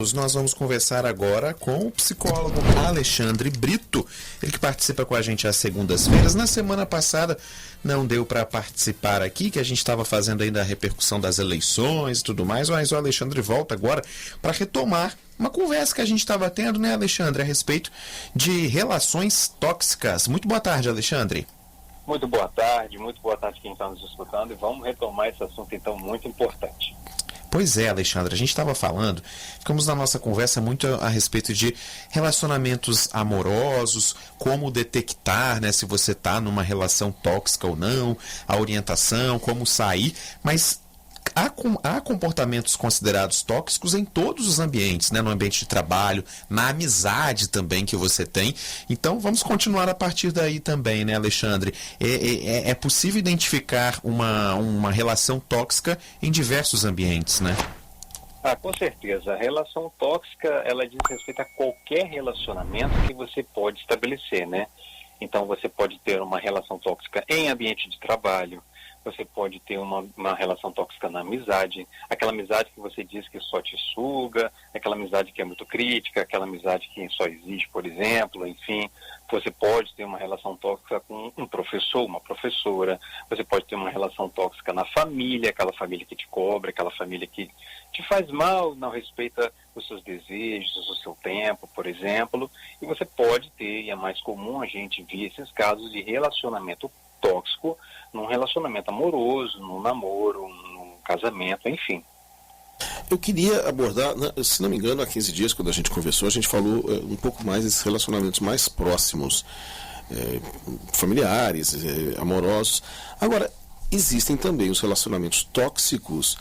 Nós vamos conversar agora com o psicólogo Alexandre Brito, ele que participa com a gente às segundas-feiras. Na semana passada não deu para participar aqui, que a gente estava fazendo ainda a repercussão das eleições e tudo mais, mas o Alexandre volta agora para retomar uma conversa que a gente estava tendo, né, Alexandre, a respeito de relações tóxicas. Muito boa tarde, Alexandre. Muito boa tarde quem está nos escutando, e vamos retomar esse assunto então muito importante. Pois é, Alexandre, a gente estava falando, ficamos na nossa conversa muito a respeito de relacionamentos amorosos, como detectar, né, se você está numa relação tóxica ou não, a orientação, como sair, mas há comportamentos considerados tóxicos em todos os ambientes, né, no ambiente de trabalho, na amizade também que você tem. Então vamos continuar a partir daí também, né, Alexandre? É possível identificar uma relação tóxica em diversos ambientes, né? Com certeza. A relação tóxica, ela diz respeito a qualquer relacionamento que você pode estabelecer, né? Então você pode ter uma relação tóxica em ambiente de trabalho, você pode ter uma relação tóxica na amizade, aquela amizade que você diz que só te suga, aquela amizade que é muito crítica, aquela amizade que só existe, por exemplo, enfim. Você pode ter uma relação tóxica com um professor, uma professora, você pode ter uma relação tóxica na família, aquela família que te cobra, aquela família que te faz mal, não respeita os seus desejos, o seu tempo, por exemplo. E você pode ter, e é mais comum a gente ver esses casos de relacionamento tóxico num relacionamento amoroso, num namoro, num casamento, enfim. Eu queria abordar, se não me engano, há 15 dias, quando a gente conversou, a gente falou um pouco mais desses relacionamentos mais próximos, familiares, amorosos. Agora, existem também os relacionamentos tóxicos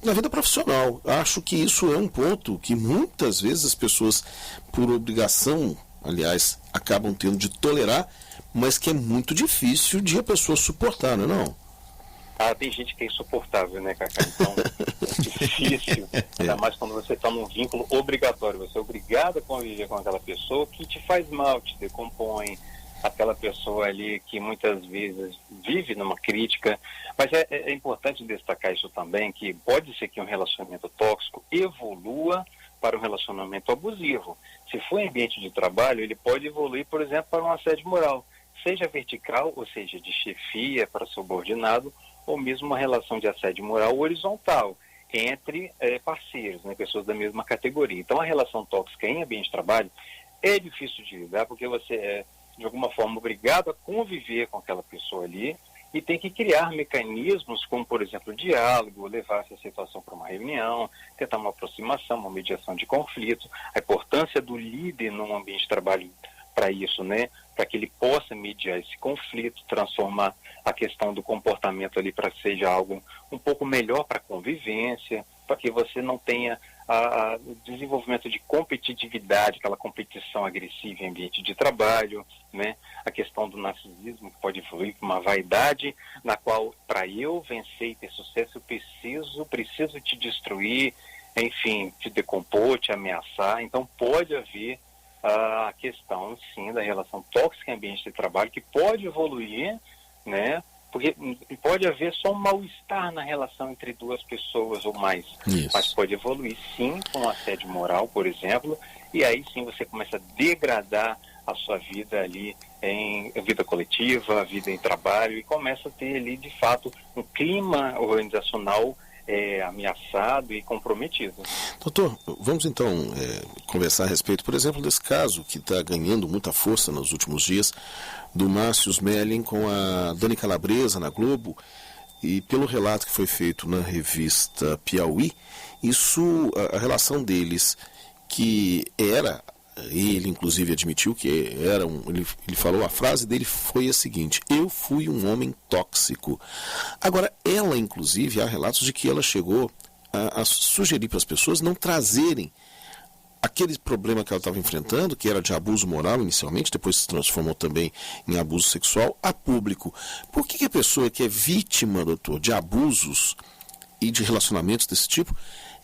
na vida profissional. Acho que isso é um ponto que muitas vezes as pessoas, por obrigação, aliás, acabam tendo de tolerar, mas que é muito difícil de a pessoa suportar, não é não? Tem gente que é insuportável, né, Cacá? Então, é difícil, ainda mais quando você está num vínculo obrigatório. Você é obrigado a conviver com aquela pessoa que te faz mal, te decompõe, aquela pessoa ali que muitas vezes vive numa crítica. Mas é importante destacar isso também, que pode ser que um relacionamento tóxico evolua para um relacionamento abusivo. Se for em ambiente de trabalho, ele pode evoluir, por exemplo, para um assédio moral, seja vertical, ou seja, de chefia para subordinado, ou mesmo uma relação de assédio moral horizontal entre parceiros, né, pessoas da mesma categoria. Então, a relação tóxica em ambiente de trabalho é difícil de lidar, porque você é, de alguma forma, obrigado a conviver com aquela pessoa ali e tem que criar mecanismos como, por exemplo, o diálogo, levar essa situação para uma reunião, tentar uma aproximação, uma mediação de conflito, a importância do líder num ambiente de trabalho para isso, né? Para que ele possa mediar esse conflito, transformar a questão do comportamento ali para que seja algo um pouco melhor para a convivência, para que você não tenha o desenvolvimento de competitividade, aquela competição agressiva em ambiente de trabalho, né? A questão do narcisismo, que pode evoluir para uma vaidade, na qual, para eu vencer e ter sucesso, eu preciso te destruir, enfim, te decompor, te ameaçar. Então, pode haver a questão, sim, da relação tóxica em ambiente de trabalho, que pode evoluir, né? Porque pode haver só um mal-estar na relação entre duas pessoas ou mais. Isso. Mas pode evoluir, sim, com assédio moral, por exemplo, e aí sim você começa a degradar a sua vida ali em vida coletiva, a vida em trabalho, e começa a ter ali, de fato, um clima organizacional ameaçado e comprometido. Doutor, vamos então conversar a respeito, por exemplo, desse caso que está ganhando muita força nos últimos dias, do Márcio Smelling com a Dani Calabresa na Globo, e pelo relato que foi feito na revista Piauí, a relação deles, que era, ele inclusive admitiu que era ele falou, a frase dele foi a seguinte: eu fui um homem tóxico. Agora, ela inclusive, há relatos de que ela chegou a sugerir para as pessoas não trazerem aquele problema que ela estava enfrentando, que era de abuso moral inicialmente, depois se transformou também em abuso sexual, a público. Por que a pessoa que é vítima, doutor, de abusos e de relacionamentos desse tipo,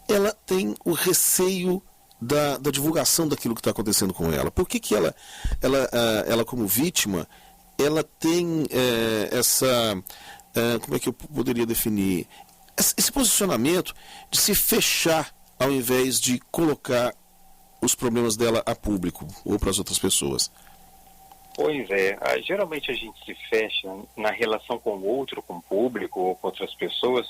ela tem o receio da divulgação daquilo que está acontecendo com ela? Por que ela como vítima, ela tem essa... como é que eu poderia definir? esse posicionamento de se fechar ao invés de colocar os problemas dela a público ou para as outras pessoas? Pois é, geralmente a gente se fecha na relação com o outro, com o público ou com outras pessoas,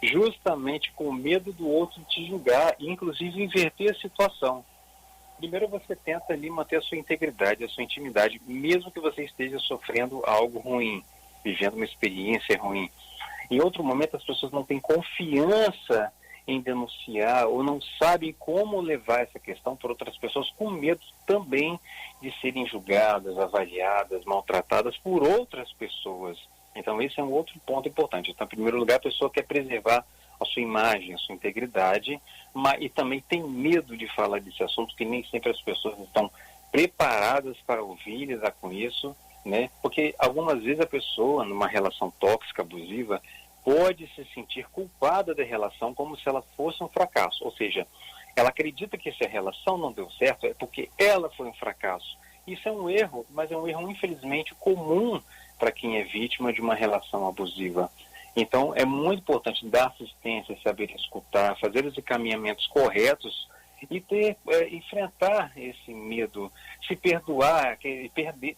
justamente com medo do outro te julgar e inclusive inverter a situação. Primeiro você tenta ali manter a sua integridade, a sua intimidade, mesmo que você esteja sofrendo algo ruim, vivendo uma experiência ruim. Em outro momento as pessoas não têm confiança em denunciar ou não sabem como levar essa questão para outras pessoas, com medo também de serem julgadas, avaliadas, maltratadas por outras pessoas. Então esse é um outro ponto importante. Então, em primeiro lugar, a pessoa quer preservar a sua imagem, a sua integridade, e também tem medo de falar desse assunto, que nem sempre as pessoas estão preparadas para ouvir, lidar com isso, né? Porque algumas vezes a pessoa, numa relação tóxica, abusiva, pode se sentir culpada da relação como se ela fosse um fracasso. Ou seja, ela acredita que se a relação não deu certo é porque ela foi um fracasso. Isso é um erro, mas é um erro infelizmente comum para quem é vítima de uma relação abusiva. Então é muito importante dar assistência, saber escutar, fazer os encaminhamentos corretos e enfrentar esse medo, se perdoar,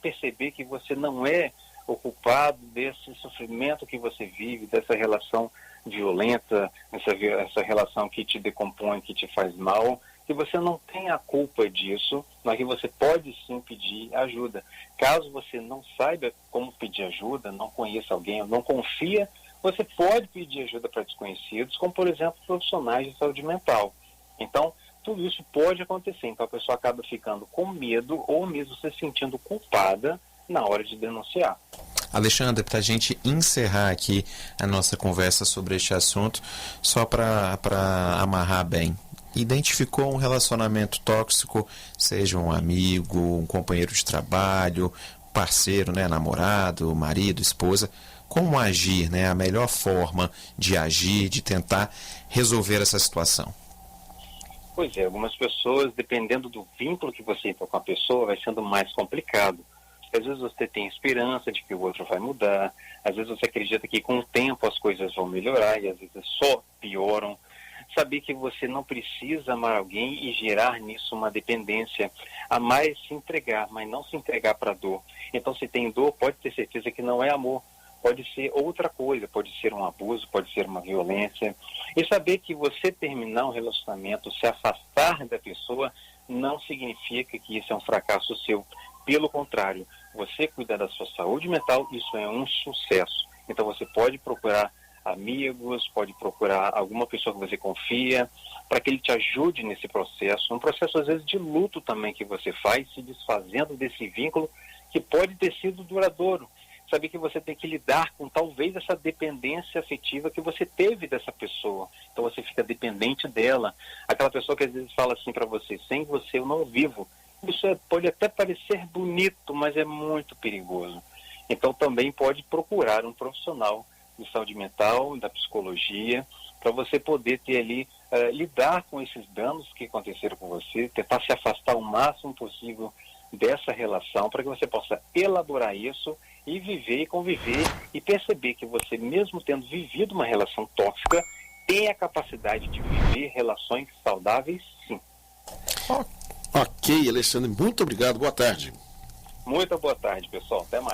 perceber que você não é o culpado desse sofrimento que você vive, dessa relação violenta, essa relação que te decompõe, que te faz mal, que você não tem a culpa disso, mas que você pode sim pedir ajuda. Caso você não saiba como pedir ajuda, não conheça alguém, não confia, você pode pedir ajuda para desconhecidos, como por exemplo profissionais de saúde mental. Então, tudo isso pode acontecer. Então a pessoa acaba ficando com medo ou mesmo se sentindo culpada na hora de denunciar. Alexandre, para a gente encerrar aqui a nossa conversa sobre este assunto, só para amarrar bem, identificou um relacionamento tóxico, seja um amigo, um companheiro de trabalho, parceiro, né, namorado, marido, esposa, como agir, né, a melhor forma de agir, de tentar resolver essa situação? Pois é, algumas pessoas, dependendo do vínculo que você tem com a pessoa, vai sendo mais complicado. Às vezes você tem esperança de que o outro vai mudar, às vezes você acredita que com o tempo as coisas vão melhorar e às vezes só pioram. Saber que você não precisa amar alguém e gerar nisso uma dependência, amar é se entregar, mas não se entregar para a dor. Então se tem dor, pode ter certeza que não é amor, pode ser outra coisa, pode ser um abuso, pode ser uma violência. E saber que você terminar um relacionamento, se afastar da pessoa, não significa que isso é um fracasso seu. Pelo contrário, você cuidar da sua saúde mental, isso é um sucesso. Então você pode procurar amigos, pode procurar alguma pessoa que você confia, para que ele te ajude nesse processo. Um processo, às vezes, de luto também que você faz, se desfazendo desse vínculo que pode ter sido duradouro. Saber que você tem que lidar com talvez essa dependência afetiva que você teve dessa pessoa. Então você fica dependente dela. Aquela pessoa que às vezes fala assim para você, sem você eu não vivo. Isso pode até parecer bonito, mas é muito perigoso. Então também pode procurar um profissional de saúde mental, da psicologia, para você poder ter ali, lidar com esses danos que aconteceram com você, tentar se afastar o máximo possível dessa relação, para que você possa elaborar isso e viver e conviver e perceber que você, mesmo tendo vivido uma relação tóxica, tem a capacidade de viver relações saudáveis, sim. Ok, Alexandre, muito obrigado, boa tarde. Muito boa tarde, pessoal, até mais.